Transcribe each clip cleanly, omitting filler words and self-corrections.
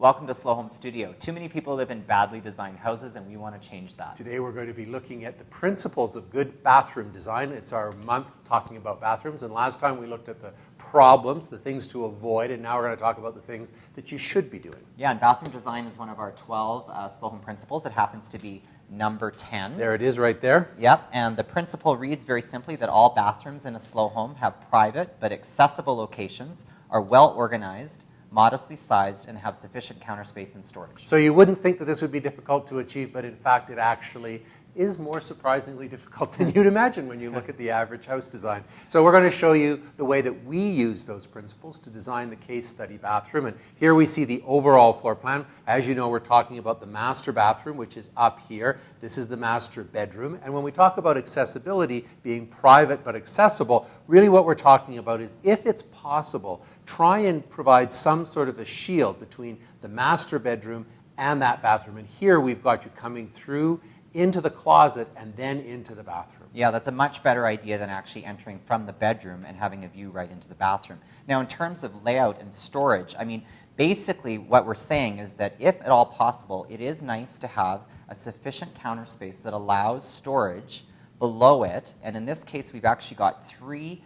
Welcome to Slow Home Studio. Too many people live in badly designed houses and we want to change that. Today we're going to be looking at the principles of good bathroom design. It's our month talking about bathrooms, and last time we looked at the problems, the things to avoid, and now we're going to talk about the things that you should be doing. Yeah, and bathroom design is one of our 12 Slow Home principles. It happens to be number 10. There it is right there. Yep, and the principle reads very simply that all bathrooms in a slow home have private but accessible locations, are well organized, modestly sized, and have sufficient counter space and storage. So you wouldn't think that this would be difficult to achieve, but in fact it actually is more surprisingly difficult than you'd imagine when you look at the average house design. So we're going to show you the way that we use those principles to design the case study bathroom. And here we see the overall floor plan. As you know, we're talking about the master bathroom, which is up here. This is the master bedroom. And when we talk about accessibility being private but accessible, really what we're talking about is, if it's possible, try and provide some sort of a shield between the master bedroom and that bathroom. And here we've got you coming through into the closet and then into the bathroom. Yeah, that's a much better idea than actually entering from the bedroom and having a view right into the bathroom. Now, in terms of layout and storage, I mean, basically what we're saying is that if at all possible, it is nice to have a sufficient counter space that allows storage below it. And in this case, we've actually got three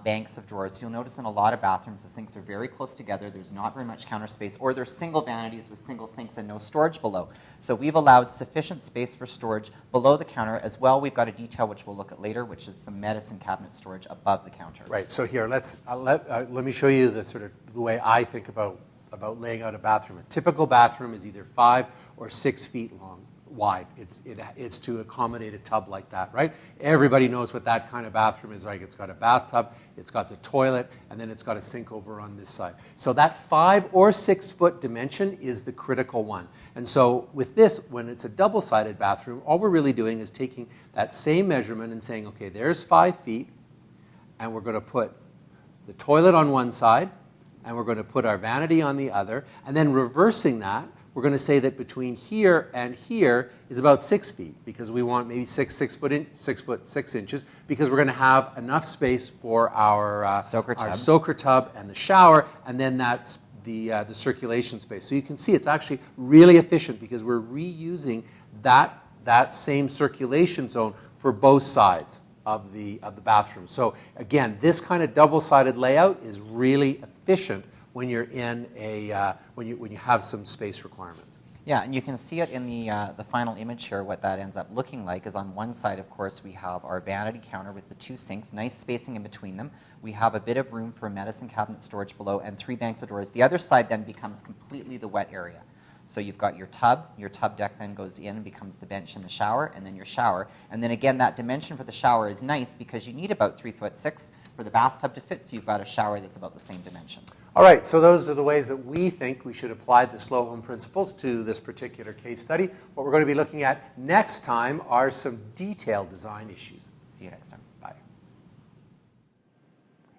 banks of drawers. You'll notice in a lot of bathrooms, the sinks are very close together. There's not very much counter space, or there's single vanities with single sinks and no storage below. So we've allowed sufficient space for storage below the counter. As well, we've got a detail which we'll look at later, which is some medicine cabinet storage above the counter. Right, so here, let me show you the sort of the way I think about laying out a bathroom. A typical bathroom is either 5 or 6 feet wide. It's to accommodate a tub like that, right? Everybody knows what that kind of bathroom is like. It's got a bathtub, it's got the toilet, and then it's got a sink over on this side. So that 5 or 6 foot dimension is the critical one. And so with this, when it's a double-sided bathroom, all we're really doing is taking that same measurement and saying, okay, there's 5 feet, and we're going to put the toilet on one side, and we're going to put our vanity on the other, and then reversing that, we're going to say that between here and here is about 6 feet, because we want maybe 6 foot 6 inches, because we're going to have enough space for our soaker tub and the shower, and then that's the circulation space. So you can see it's actually really efficient, because we're reusing that same circulation zone for both sides of the bathroom. So again, this kind of double-sided layout is really efficient when you're in when you have some space requirements. Yeah, and you can see it in the final image here. What that ends up looking like is, on one side, of course, we have our vanity counter with the 2 sinks, nice spacing in between them. We have a bit of room for medicine cabinet storage below and 3 banks of drawers. The other side then becomes completely the wet area. So you've got your tub deck then goes in and becomes the bench in the shower, and then your shower. And then again, that dimension for the shower is nice, because you need about 3'6" for the bathtub to fit, so you've got a shower that's about the same dimension. All right, so those are the ways that we think we should apply the slow home principles to this particular case study. What we're going to be looking at next time are some detailed design issues. See you next time. Bye.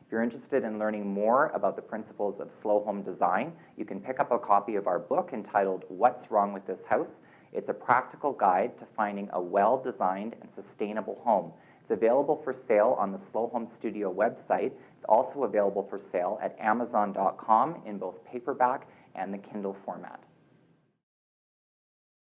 If you're interested in learning more about the principles of slow home design, you can pick up a copy of our book entitled What's Wrong with This House? It's a practical guide to finding a well-designed and sustainable home. It's available for sale on the Slow Home Studio website. It's also available for sale at Amazon.com in both paperback and the Kindle format.